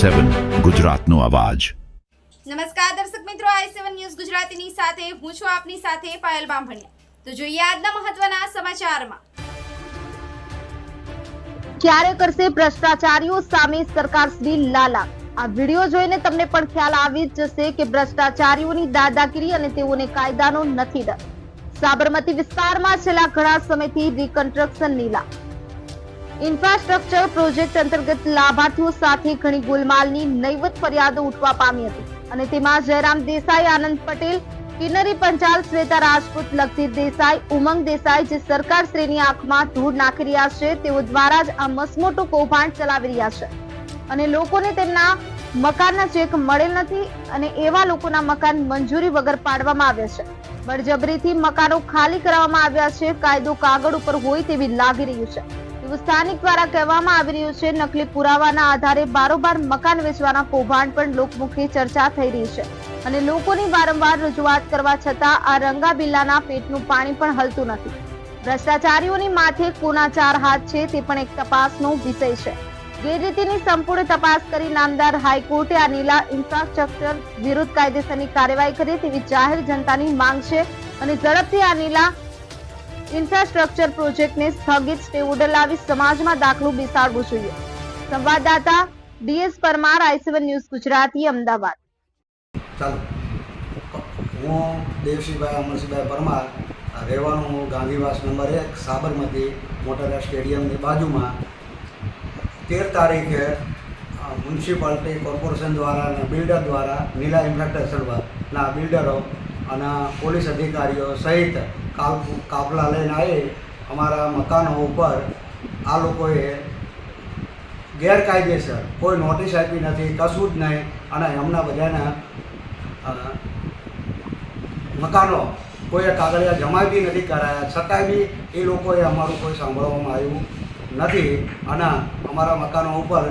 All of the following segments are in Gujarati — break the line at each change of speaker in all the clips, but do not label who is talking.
i7 ગુજરાતનો અવાજ।
નમસ્કાર દર્શક મિત્રો, i7 ન્યૂઝ ગુજરાતીની સાથે હું છું આપની સાથે પાયલ બામભણિયા। તો જોઈએ આજના મહત્વના સમાચારમાં।
ક્યારે કરશે ભ્રષ્ટાચારીઓ સામે સરકાર શ્રી લાલા? આ વિડિયો જોઈને તમને પણ ખ્યાલ આવી જ જશે કે ભ્રષ્ટાચારીઓની દાદાગીરી અને તેઓને કાયદાનો નથી ડર। સાબરમતી વિસ્તારમાં છેલ્લા ઘણા સમયથી રિકન્સ્ટ્રક્શન નીલા ઇન્ફ્રાસ્ટ્રક્ચર પ્રોજેક્ટ અંતર્ગત લાભાર્થીઓ સાથે ઘણી ગોલમાલની નૈવત ફરિયાદો ઉઠવા પામી હતી અને તેમાં જયરામ દેસાઈ, આનંદ પટેલ, કિન્નરી પંચાલ, શ્વેતા રાજપૂત, લક્ષિત દેસાઈ, ઉમંગ દેસાઈ જે સરકાર શ્રેણી આંખમાં ધૂળ નાખી રહ્યા છે તેઓ દ્વારા જ આ મસમોટું કૌભાંડ ચલાવી રહ્યા છે અને લોકોને તેમના મકાનના ચેક મળેલ નથી અને એવા લોકોના મકાન મંજૂરી વગર પાડવામાં આવ્યા છે। બળજબરીથી મકાનો ખાલી કરવામાં આવ્યા છે। કાયદો કાગળ ઉપર હોય તેવી લાગી રહ્યું છે તેવું સ્થાનિક દ્વારા કહેવામાં આવી રહ્યું છે। નકલી પુરાવાના આધારે બારોબાર મકાન વેચવાના કૌભાંડ પણ લોકમુખે ચર્ચા થઈ રહી છે અને લોકોની વારંવાર રજૂઆત કરવા છતાં આ રંગાબિલ્લાના પેટનું પાણી પણ હલતું નથી। ભ્રષ્ટાચારીઓની માથે કોના ચાર હાથ છે તે પણ એક તપાસનો વિષય છે। ગેરરીતિની સંપૂર્ણ તપાસ કરી નામદાર હાઈકોર્ટે આ નીલા ઇન્ફ્રાસ્ટ્રક્ચર વિરુદ્ધ કાયદેસરની કાર્યવાહી કરે તેવી જાહેર જનતાની માંગ છે અને ઝડપથી આ નીલા ઇન્ફ્રાસ્ટ્રક્ચર પ્રોજેક્ટને સ્થગિત સ્ટે ઓર્ડર લાવી સમાજમાં દાખલો બેસાડવો જોઈએ। સંવાદદાતા DS Parmar, i7 news Gujarati, Ahmedabad.
ચાલો, હું દેવસિંહભાઈ અમરસિંહભાઈ પરમાર, રહેવાનું હું ગાંધીવાસ નંબર 1 સાબરમતી મોટેરા સ્ટેડિયમની બાજુમાં 13 તારીખે મ્યુનિસિપાલિટી કોર્પોરેશન દ્વારા અને બિલ્ડર દ્વારા નીલા ઇન્ફ્રાસ્ટ્રક્ચરના બિલ્ડરો અને પોલીસ અધિકારીઓ સહિત કાફલા લઈને આવી અમારા મકાનો ઉપર આ લોકોએ ગેરકાયદેસર કોઈ નોટિસ આપી નથી, કશું જ નહીં અને એમના બધાના મકાનો કોઈએ કાગળિયા જમા બી નથી કરાયા, છતાંય બી એ લોકોએ અમારું કોઈ સાંભળવામાં આવ્યું નથી અને અમારા મકાનો ઉપર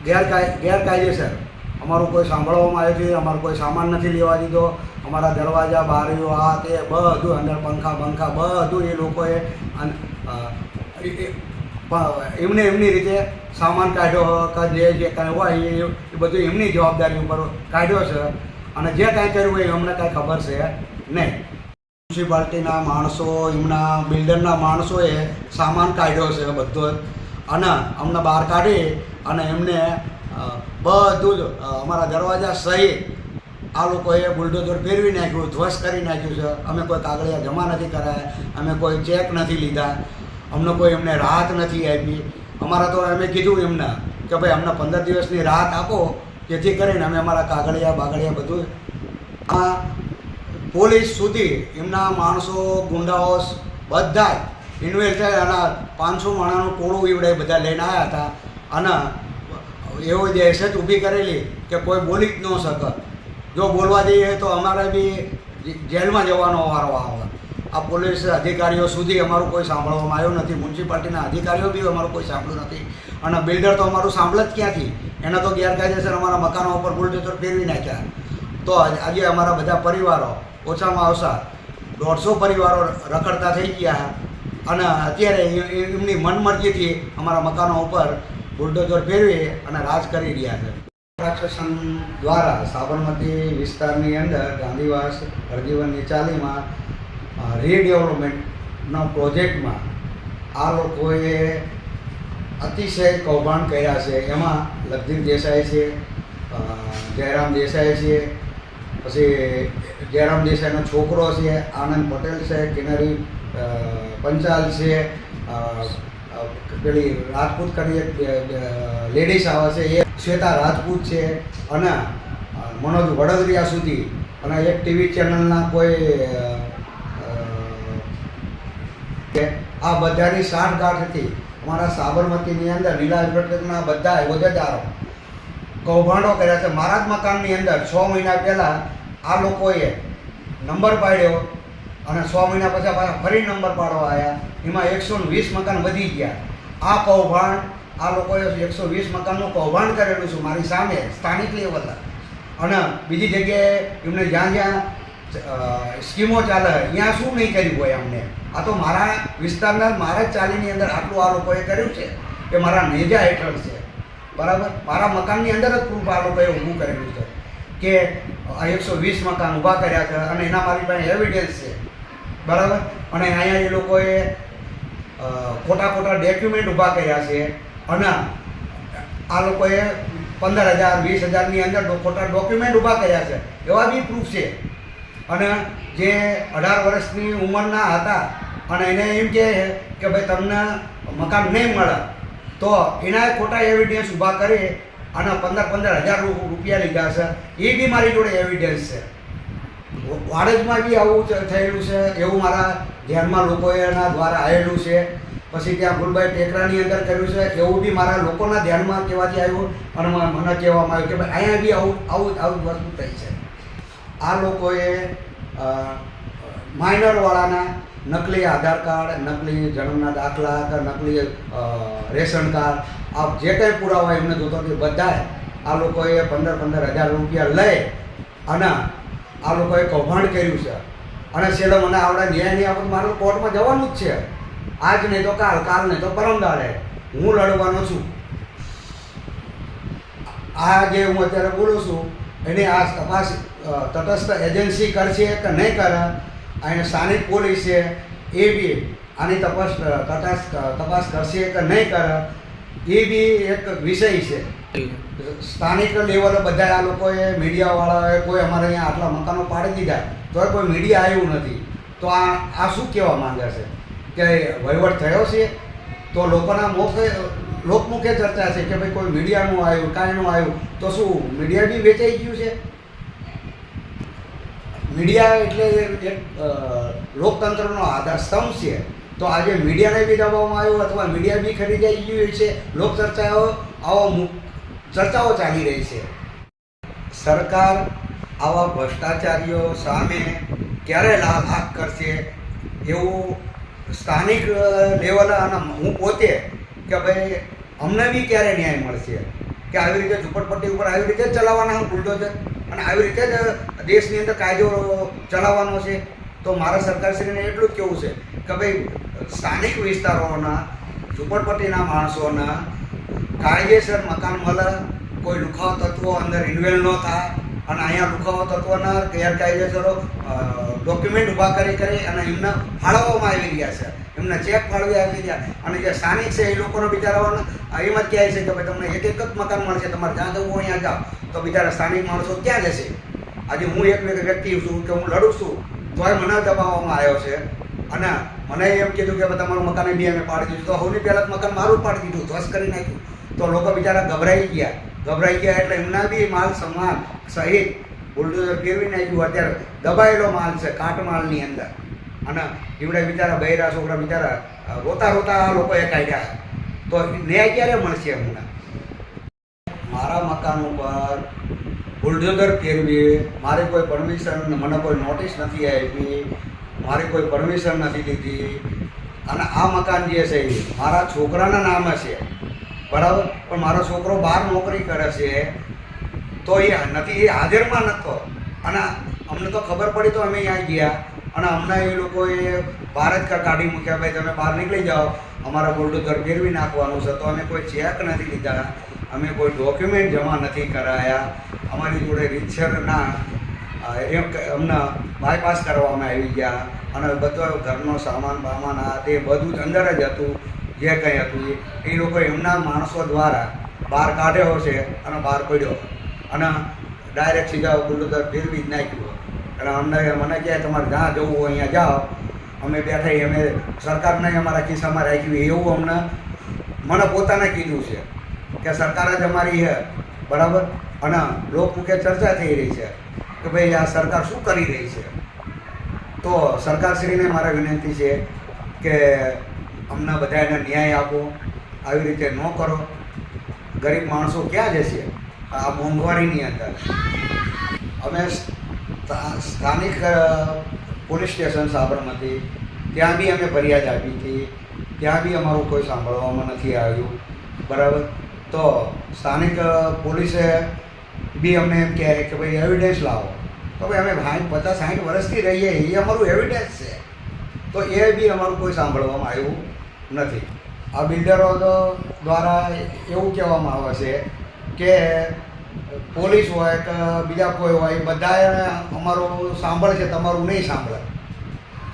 ગેરકાયદેસર અમારું કોઈ સાંભળવામાં આવ્યું છે। અમારો કોઈ સામાન નથી લેવા દીધો, અમારા દરવાજા, બારીઓ, આ તે બધું અંદર પંખા બધું એ લોકોએ એમની રીતે સામાન કાઢ્યો કે જે કાંઈ હોય એ બધું એમની જવાબદારી ઉપર કાઢ્યો છે અને જે કાંઈ કર્યું હોય અમને કાંઈ ખબર છે નહીં। મ્યુનિસિપાલિટીના માણસો, એમના બિલ્ડરના માણસોએ સામાન કાઢ્યો છે બધો અને અમને બહાર કાઢી અને એમને બધું જ અમારા દરવાજા સહિત આ લોકોએ બુલડોઝર ફેરવી નાખ્યું, ધ્વસ્ત કરી નાખ્યું છે। અમે કોઈ કાગળિયા જમા નથી કરાયા, અમે કોઈ ચેક નથી લીધા, અમને કોઈ એમને રાહત નથી આપી। અમારા તો અમે કીધું એમને કે ભાઈ અમને 15 દિવસની રાહત આપો જેથી કરીને અમે અમારા કાગળિયા બધું આ પોલીસ સુધી એમના માણસો, ગુંડાઓ બધા ઇન્વેસ્ટ થયા અને 500 માણસનું ટોળું એવડે બધા લઈને આવ્યા હતા અને એવો દહેશત ઊભી કરેલી કે કોઈ બોલી જ ન શકે। જો બોલવા જઈએ તો અમારે બી જેલમાં જવાનો વારો આવે। આ પોલીસ અધિકારીઓ સુધી અમારું કોઈ સાંભળવામાં આવ્યું નથી, મ્યુનિસિપાલિટીના અધિકારીઓ બી અમારું કોઈ સાંભળ્યું નથી અને બિલ્ડર તો અમારું સાંભળે જ ક્યાંથી? એને તો ગેરકાયદેસર અમારા મકાનો ઉપર બુલડોઝર ફેરવી નાખ્યા। તો આજે અમારા બધા પરિવારો ઓછામાં ઓછા 150 પરિવારો રખડતા થઈ ગયા અને અત્યારે એમની મનમરજીથી અમારા મકાનો ઉપર બુલડોઝર ફેરવી અને રાજ કરી રહ્યા છે। ઇન્ફ્રાસ્ટ્રક્ચર દ્વારા સાબરમતી વિસ્તારની અંદર ગાંધીવાસ હરજીવનની ચાલીમાં રીડેવલપમેન્ટના પ્રોજેક્ટમાં આ લોકોએ અતિશય કૌભાંડ કર્યા છે। એમાં લક્ષિત દેસાઈ છે, જયરામ દેસાઈ છે, પછી જયરામ દેસાઈનો છોકરો છે, આનંદ પટેલ છે, કિન્નરી પંચાલ છે, પેલી રાજપૂત કરી એક લેડીઝ આવે છે એ શ્વેતા રાજપૂત છે અને મનોજ વડોદરિયા સુધી અને એક ટીવી ચેનલના કોઈ આ બધાની સાંઠગાંઠથી અમારા સાબરમતીની અંદર નીલા ઇન્ફ્રાસ્ટ્રક્ચરના બધા હોદ્દેદારો કૌભાંડો કર્યા છે। મારા જ મકાનની અંદર 6 મહિના પહેલાં આ લોકોએ નંબર પાડ્યો અને 6 મહિના પછી પાછા ફરી નંબર પાડવા આવ્યા, એમાં 120 મકાન વધી ગયા। આ કૌભાંડ આ લોકોએ 120 મકાનનું કૌભાંડ કરેલું છે મારી સામે સ્થાનિક લેવલ અને બીજી જગ્યાએ એમને જ્યાં સ્કીમો ચાલે ત્યાં શું નહીં કર્યું હોય અમને। આ તો મારા વિસ્તારના મારા ચાલીની અંદર આટલું આ લોકોએ કર્યું છે કે મારા નેજા હેઠળ છે। બરાબર. મારા મકાનની અંદર જ પ્રૂફ આ લોકોએ ઊભું કરેલું છે કે 120 મકાન ઊભા કર્યા છે અને એના મારી પાસે એવિડન્સ છે, બરાબર. અને અહીંયા એ લોકોએ ખોટા ડોક્યુમેન્ટ ઊભા કર્યા છે અને આ લોકોએ 15,000 20,000ની અંદર ખોટા ડોક્યુમેન્ટ ઊભા કર્યા છે, એવા બી પ્રૂફ છે. અને જે 18 વર્ષની ઉંમરના હતા અને એને એમ કહે કે ભાઈ તમને મકાન નહીં મળે, તો એના ખોટા એવિડન્સ ઊભા કરી અને 15,000 રૂપિયા લીધા છે, એ બી મારી જોડે એવિડન્સ છે. વાડજમાં બી આવું થયેલું છે, એવું મારા ધ્યાનમાં લોકોના દ્વારા આવેલું છે. પછી ત્યાં ગુલબાઈ ટેકરાની અંદર કર્યું છે, એવું બી મારા લોકોના ધ્યાનમાં કહેવાથી આવ્યું અને મને કહેવામાં આવ્યું કે ભાઈ અહીંયા બી આવું વસ્તુ થઈ છે. આ લોકોએ માઇનરવાળાના નકલી આધાર કાર્ડ, નકલી જન્મના દાખલા કે નકલી રેશન કાર્ડ, આ જે કંઈ પુરાવા એમને જોતો કે બધાએ આ લોકોએ 15,000 રૂપિયા લઈ અને આ લોકોએ કૌભાંડ કર્યું છે. અને છેલ્લે મને આવડે ન્યાય નહીં આપે, મારે કોર્ટમાં જવાનું જ છે. આજ નહીં તો કાલ નહીં તો પરમ દાડે હું લડવાનો છું. આ જે હું અત્યારે બોલું છું એની આ તપાસ તટસ્થ એજન્સી કરશે કે નહીં કરે, અહીંયા સ્થાનિક પોલીસ છે એ બી આની તપાસ કરશે કે નહીં કરે, એ બી એક વિષય છે. સ્થાનિક લેવલે બધા આ લોકોએ મીડિયાવાળાએ કોઈ અમારે અહીંયા આટલા મકાનો પાડી દીધા તોય કોઈ મીડિયા આવ્યું નથી. તો આ શું કહેવા માંગે છે કે વહીવટ થયો છે? તો લોકોના લોકમુખે ચર્ચા છે કે ભાઈ કોઈ મીડિયાનું આવ્યું, કાંઈનું આવ્યું, તો શું મીડિયા બી વેચાઈ ગયું છે? મીડિયા એટલે એક લોકતંત્રનો આધાર સ્તંભ છે. તો આજે મીડિયાને બી દબાવવામાં આવ્યું અથવા મીડિયા બી ખરીદાઈ ગયું છે. ચર્ચાઓ ચાલી રહી છે. સરકાર આવા ભ્રષ્ટાચારીઓ સામે ક્યારે લાભ કરશે એવું સ્થાનિક લેવલે અને હું પોતે કે ભાઈ અમને બી ક્યારે ન્યાય મળશે કે આવી રીતે ઝૂંપડપટ્ટી ઉપર આવી રીતે ચલાવવાના હું બુલડોઝર અને આવી રીતે જ દેશની અંદર કાયદો ચલાવવાનો છે. તો મારા સરકારશ્રીને એટલું જ કહેવું છે કે ભાઈ સ્થાનિક વિસ્તારોના ઝૂંપડપટ્ટીના માણસોના કાયદેસર મકાન મળે, કોઈ લુખાવ તત્વો અંદર ઇન્વેલ્વ ન થાય અને અહીંયા લુખાવ તત્વોના ગેરકાયદેસરો ડોક્યુમેન્ટ ઊભા કરી અને એમને ફાળવવામાં આવી રહ્યા છે, એમને ચેક ફાળવી આવી રહ્યા. અને જે સ્થાનિક છે એ લોકોનો બિચારાઓને એમ જ કહે છે કે ભાઈ તમને એક જ મકાન મળશે, તમારે જ્યાં જવું અહીંયા જાઓ. તો બિચારા સ્થાનિક માણસો ક્યાં જશે? આજે હું એક વ્યક્તિ છું કે હું લડું છું તોય મને દબાવવામાં આવ્યો છે અને મને એમ કીધું કે તમારું મકાન બી અમે પાડી દીધું. તો સૌથી પહેલાં મકાન મારું પાડી દીધું, ધ્વસ્ત કરી નાખ્યું. તો લોકો બિચારા ગભરાઈ ગયા એટલે એમના બી માલ સમાન સહિત બુલડોઝર ફેરવી નાખ્યું. અત્યારે દબાયેલો માલ છે કાટ માલની અંદર અને એવડે બિચારા બૈરા છોકરા બિચારા રોતા આ લોકોએ કાઢ્યા. તો ન્યાય ક્યારે મળશે અમને? મારા મકાન ઉપર બુલડોઝર ફેરવી, મારી કોઈ પરમિશન, મને કોઈ નોટિસ નથી આપી, મારી કોઈ પરમિશન નથી લીધી. અને આ મકાન જે છે એ મારા છોકરાના નામે છે, બરાબર. પણ મારો છોકરો બહાર નોકરી કરે છે તો એ નથી, એ હાજરમાં નહોતો. અને અમને તો ખબર પડી તો અમે અહીંયા ગયા અને અમને એ લોકોએ બહાર જ કાઢી મૂક્યા. ભાઈ તમે બહાર નીકળી જાઓ, અમારા બુલડોઝર ફેરવી નાખવાનું છે. તો અમે કોઈ ચેક નથી લીધા, અમે કોઈ ડોક્યુમેન્ટ જમા નથી કરાયા, અમારી જોડે રીતસરના અમને બાયપાસ કરવામાં આવી ગયા અને બધો ઘરનો સામાન બામાન આ તે બધું જ અંદર જ હતું. જે કંઈ હતું એ લોકો એમના માણસો દ્વારા બહાર કાઢ્યો છે અને બહાર પડ્યો અને ડાયરેક્ટ સીધા બુલડોઝર ફેરવી જ નાખ્યું. અને મને કહે તમારે જ્યાં જવું હોય અહીંયા જાઓ, અમે બેઠા અમે સરકારને અમારા ખિસ્સામાં રાખ્યું એવું મને પોતાને કીધું છે કે સરકાર જ અમારી છે, બરાબર. અને લોકમુખે ચર્ચા થઈ રહી છે કે ભાઈ આ સરકાર શું કરી રહી છે. તો સરકારશ્રીને મારા વિનંતી છે કે અમને બધાને ન્યાય આપો, આવી રીતે ન કરો. ગરીબ માણસો ક્યાં જશે આ મોંઘવારીની અંદર? અમે સ્થાનિક પોલીસ સ્ટેશન સાબરમતી ત્યાં બી અમે ફરિયાદ આપી હતી, ત્યાં બી અમારું કોઈ સાંભળવામાં નથી આવ્યું, બરાબર. તો સ્થાનિક પોલીસે બી અમને એમ કહે કે ભાઈ એવિડન્સ લાવો. તો ભાઈ અમે 50-60 વર્ષથી રહીએ, એ અમારું એવિડન્સ છે. તો એ બી અમારું કોઈ સાંભળવામાં આવ્યું નથી. આ બિલ્ડરો દ્વારા એવું કહેવામાં આવે છે કે પોલીસ હોય કે બીજા કોઈ હોય બધાએ અમારું સાંભળશે, તમારું નહીં સાંભળે.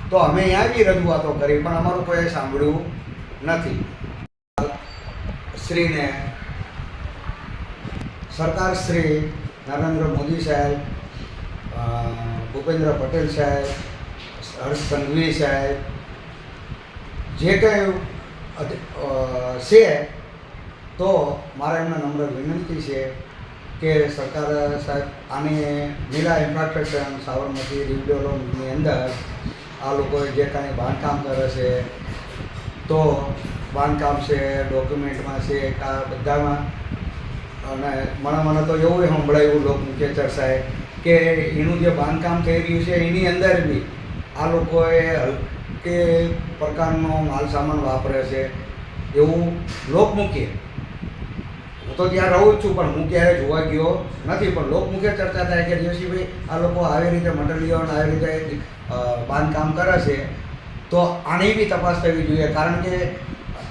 તો અમે અહીંયા બી રજૂઆતો કરી પણ અમારું કોઈ સાંભળ્યું નથી. શ્રીને સરકાર શ્રી નરેન્દ્ર મોદી સાહેબ, ભૂપેન્દ્ર પટેલ સાહેબ, હર્ષ સંઘવી સાહેબ જે કંઈ છે તો મારા એમના નમ્ર વિનંતી છે કે સરકાર સાહેબ આની નીલા ઇન્ફ્રાસ્ટ્રક્ચર સાબરમતી રિવડોની અંદર આ લોકોએ જે કાંઈ બાંધકામ કરે છે તો બાંધકામ છે, ડોક્યુમેન્ટમાં છે, આ બધામાં અને મને તો એવું સંભળાયું લોકમુખ્ય ચર્ચાએ કે એનું જે બાંધકામ થઈ રહ્યું છે એની અંદર બી આ લોકોએ હલકે પ્રકારનો માલ સામાન વાપરે છે એવું લોકમુખ્ય. હું તો ત્યાં રહું જ છું પણ હું ક્યારે જોવા ગયો નથી, પણ લોકમુખ્ય ચર્ચા થાય કે જોશીભાઈ આ લોકો આવી રીતે મટીરિયલ આવી રીતે બાંધકામ કરે છે તો આની બી તપાસ થવી જોઈએ. કારણ કે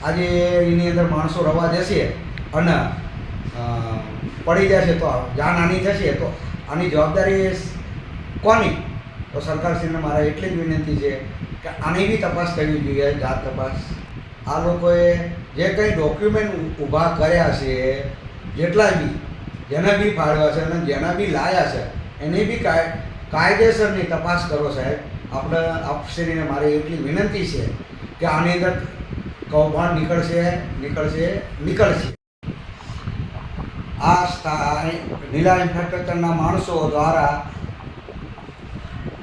આજે એની અંદર માણસો રવા જશે અને પડી જશે તો જાનહાનિ થશે તો આની જવાબદારી કોની? તો સરકારશ્રીને મારા એટલી જ વિનંતી છે કે આની બી તપાસ કરવી જોઈએ, જાત તપાસ. આ લોકોએ જે કંઈ ડોક્યુમેન્ટ ઊભા કર્યા છે જેટલા બી જેને બી ફાળવ્યા છે અને જેના બી લાયા છે એની બી કાયદેસરની તપાસ કરો સાહેબ. આપણે આપશ્રીને મારી એટલી વિનંતી છે કે આની અંદર કૌભાંડ નીકળશે. આ નીલા ઇન્ફ્રાસ્ટ્રક્ચરના માણસો દ્વારા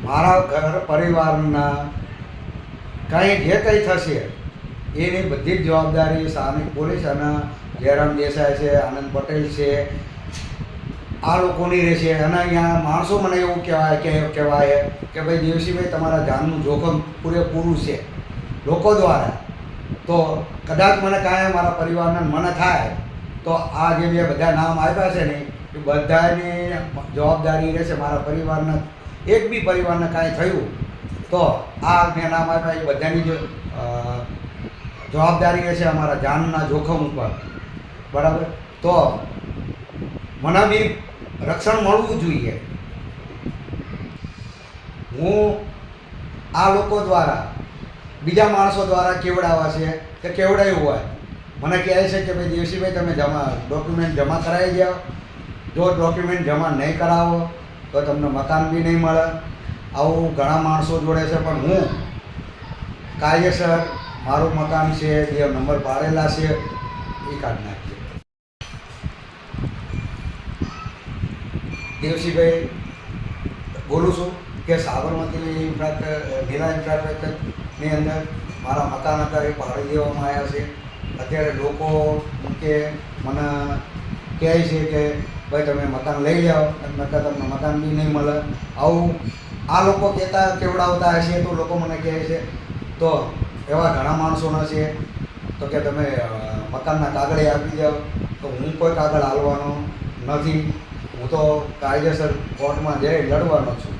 મારા ઘર પરિવારના કંઈ જે કંઈ થશે એની બધી જ જવાબદારી સ્થાનિક પોલીસ અને જયરામ દેસાઈ છે, આનંદ પટેલ છે, આ લોકોની રહેશે. અને અહીંયા માણસો મને એવું કહેવાય કે ભાઈ દેવસીભાઈ તમારા જાનનું જોખમ પૂરેપૂરું છે લોકો દ્વારા. તો કદાચ મને કાંઈ મારા પરિવારના મને થાય તો આ જે બે બધા નામ આપ્યા છે ને એ બધાની જવાબદારી રહેશે. મારા પરિવારના એક બી પરિવારને કાંઈ થયું તો આ મેં નામ આપ્યા એ બધાની જવાબદારી રહેશે અમારા જાનના જોખમ ઉપર. બરાબર? તો મને બી રક્ષણ મળવું જોઈએ. હું આ લોકો દ્વારા બીજા માણસો દ્વારા કેવડાવા છે કે કેવડાયું હોય મને કહે છે કે ભાઈ દેવસીભાઈ તમે ડોક્યુમેન્ટ જમા કરાવી જાઓ. જો ડોક્યુમેન્ટ જમા નહીં કરાવો તો તમને મકાન બી નહીં મળે. આવું ઘણા માણસો જોડે છે પણ હું કાયદેસર મારું મકાન છે, જે નંબર પાડેલા છે એ કાઢી નાખીએ. દેવસીભાઈ બોલું છું કે સાબરમતી નીલા ઇન્ફ્રાસ્ટ્રક્ચરની અંદર મારા મકાન અત્યારે પાડી દેવામાં આવ્યા છે. અત્યારે લોકો કે મને કહે છે કે ભાઈ તમે મકાન લઈ જાઓ અને તમને મકાન બી નહીં મળે. આવું આ લોકો કેવડાવતા હશે તો લોકો મને કહે છે. તો એવા ઘણા માણસોના છે તો કે તમે મકાનના કાગળે આપી જાઓ. તો હું કોઈ કાગળ હાલવાનો નથી. હું તો કાયદેસર કોર્ટમાં જઈ લડવાનો છું.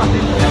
Thank you.